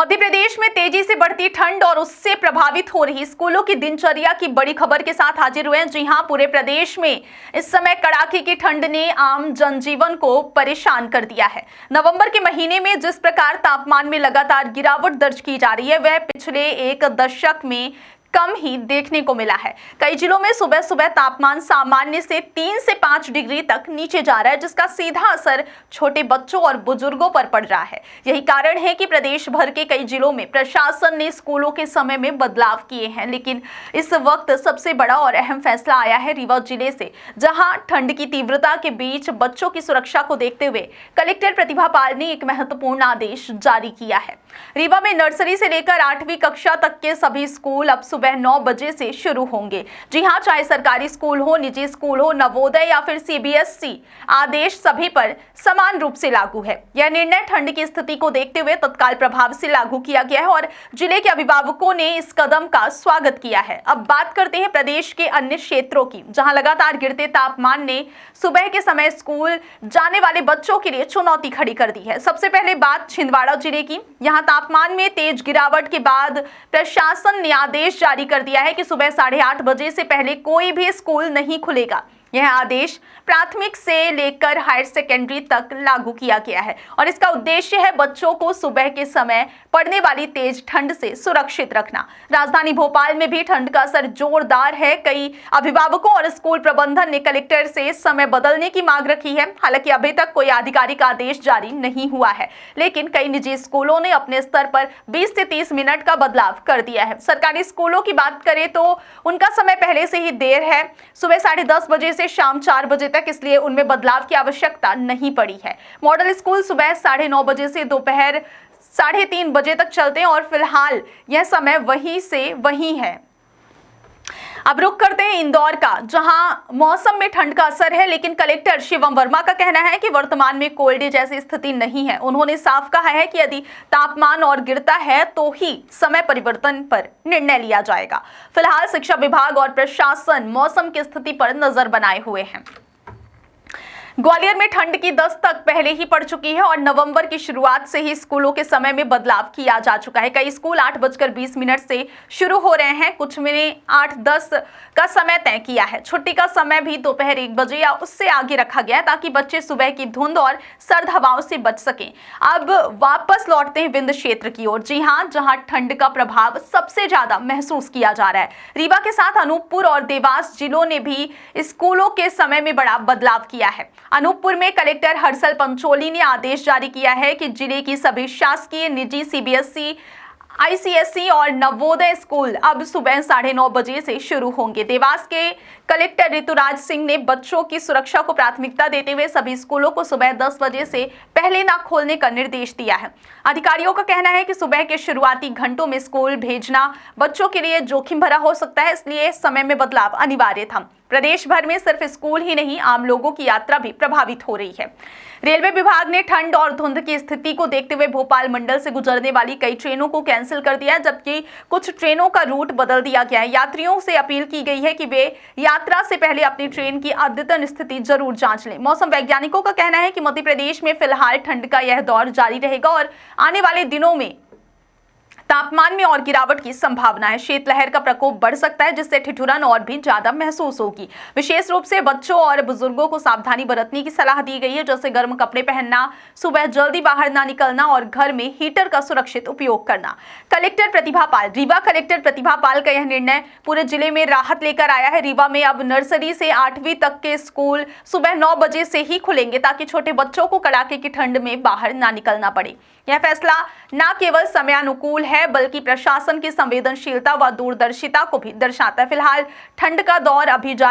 मध्य प्रदेश में तेजी से बढ़ती ठंड और उससे प्रभावित हो रही स्कूलों की दिनचर्या की बड़ी खबर के साथ हाजिर हुए हैं। जी हां, पूरे प्रदेश में इस समय कड़ाके की ठंड ने आम जनजीवन को परेशान कर दिया है। नवंबर के महीने में जिस प्रकार तापमान में लगातार गिरावट दर्ज की जा रही है, वह पिछले एक दशक में कम ही देखने को मिला है। कई जिलों में सुबह सुबह तापमान सामान्य से 3 से 5 डिग्री तक नीचे जा रहा है, जिसका सीधा असर छोटे बच्चों और बुजुर्गों पर पड़ रहा है। यही कारण है कि प्रदेश भर के कई जिलों में प्रशासन ने स्कूलों के समय में बदलाव किए हैं। लेकिन इस वक्त सबसे बड़ा और अहम फैसला आया है रीवा जिले से, जहां ठंड की तीव्रता के बीच बच्चों की सुरक्षा को देखते हुए कलेक्टर प्रतिभा पाल ने एक महत्वपूर्ण आदेश जारी किया है। रीवा में नर्सरी से लेकर 8वीं कक्षा तक के सभी स्कूल अब सुबह 9 बजे से शुरू होंगे। जी हां, चाहे सरकारी स्कूल हो, निजी स्कूल हो, नवोदय या फिर सीबीएसई, आदेश सभी पर समान रूप से लागू है। यह निर्णय ठंड की स्थिति को देखते हुए तत्काल प्रभाव से लागू किया गया है और जिले के अभिभावकों ने इस कदम का स्वागत किया है। अब बात करते हैं प्रदेश के अन्य क्षेत्रों की, जहां लगातार गिरते तापमान ने सुबह के समय स्कूल जाने वाले बच्चों के लिए चुनौती खड़ी कर दी है। सबसे पहले बात छिंदवाड़ा जिले की। यहाँ तापमान में तेज गिरावट के बाद प्रशासन ने आदेश जारी कर दिया है कि सुबह 8:30 बजे से पहले कोई भी स्कूल नहीं खुलेगा। यह आदेश प्राथमिक से लेकर हायर सेकेंडरी तक लागू किया गया है और इसका उद्देश्य है बच्चों को सुबह के समय पड़ने वाली तेज ठंड से सुरक्षित रखना। राजधानी भोपाल में भी ठंड का असर जोरदार है। कई अभिभावकों और स्कूल प्रबंधन ने कलेक्टर से समय बदलने की मांग रखी है। हालांकि अभी तक कोई आधिकारिक आदेश जारी नहीं हुआ है, लेकिन कई निजी स्कूलों ने अपने स्तर पर 20 से 30 मिनट का बदलाव कर दिया है। सरकारी स्कूलों की बात करें तो उनका समय पहले से ही देर है, सुबह 10:30 बजे से शाम 4 बजे तक, इसलिए उनमें बदलाव की आवश्यकता नहीं पड़ी है। मॉडल स्कूल सुबह 9:30 बजे से दोपहर 3:30 बजे तक चलते हैं और फिलहाल यह समय वही से वही है। अब रुक करते हैं इंदौर का, जहां मौसम में ठंड का असर है, लेकिन कलेक्टर शिवम वर्मा का कहना है कि वर्तमान में कोल्ड डे जैसी स्थिति नहीं है। उन्होंने साफ कहा है कि यदि तापमान और गिरता है तो ही समय परिवर्तन पर निर्णय लिया जाएगा। फिलहाल शिक्षा विभाग और प्रशासन मौसम की स्थिति पर नजर बनाए हुए हैं। ग्वालियर में ठंड की दस्तक पहले ही पड़ चुकी है और नवंबर की शुरुआत से ही स्कूलों के समय में बदलाव किया जा चुका है। कई स्कूल 8:20 से शुरू हो रहे हैं, कुछ में 8:10 का समय तय किया है। छुट्टी का समय भी दोपहर 1 बजे या उससे आगे रखा गया है, ताकि बच्चे सुबह की धुंध और सर्द हवाओं से बच सकें। अब वापस लौटते हैं विंध्य क्षेत्र की ओर। जी हां, जहां ठंड का प्रभाव सबसे ज्यादा महसूस किया जा रहा है। रीवा के साथ अनूपपुर और देवास जिलों ने भी स्कूलों के समय में बड़ा बदलाव किया है। अनूपपुर में कलेक्टर हर्षल पंचोली ने आदेश जारी किया है कि जिले की सभी शासकीय, निजी, सीबीएसई, आईसीएसई और नवोदय स्कूल अब सुबह 9:30 बजे से शुरू होंगे। देवास के कलेक्टर ऋतुराज सिंह ने बच्चों की सुरक्षा को प्राथमिकता देते हुए सभी स्कूलों को सुबह 10 बजे से पहले न खोलने का निर्देश दिया है। अधिकारियों का कहना है कि सुबह के शुरुआती घंटों में स्कूल भेजना बच्चों के लिए जोखिम भरा हो सकता है, इसलिए समय में बदलाव अनिवार्य था। प्रदेश भर में सिर्फ स्कूल ही नहीं, आम लोगों की यात्रा भी प्रभावित हो रही है। रेलवे विभाग ने ठंड और धुंध की स्थिति को देखते हुए भोपाल मंडल से गुजरने वाली कई ट्रेनों को कैंसिल कर दिया है, जबकि कुछ ट्रेनों का रूट बदल दिया गया है। यात्रियों से अपील की गई है कि वे यात्रा से पहले अपनी ट्रेन की अद्यतन स्थिति जरूर जांच लें। मौसम वैज्ञानिकों का कहना है कि मध्य प्रदेश में फिलहाल ठंड का यह दौर जारी रहेगा और आने वाले दिनों में तापमान में और गिरावट की संभावना है। शीतलहर का प्रकोप बढ़ सकता है, जिससे ठिठुरन और भी ज्यादा महसूस होगी। विशेष रूप से बच्चों और बुजुर्गों को सावधानी बरतने की सलाह दी गई है, जैसे गर्म कपड़े पहनना, सुबह जल्दी बाहर ना निकलना और घर में हीटर का सुरक्षित उपयोग करना। कलेक्टर प्रतिभा पाल, रीवा कलेक्टर प्रतिभा पाल का यह निर्णय पूरे जिले में राहत लेकर आया है। रीवा में अब नर्सरी से 8वीं तक के स्कूल सुबह 9 बजे से ही खुलेंगे, ताकि छोटे बच्चों को कड़ाके की ठंड में बाहर ना निकलना पड़े। यह फैसला न केवल समयानुकूल है, बल्कि प्रशासन की संवेदनशीलता व दूरदर्शिता को भी दर्शाता है। फिलहाल ठंड का दौर अभी जारी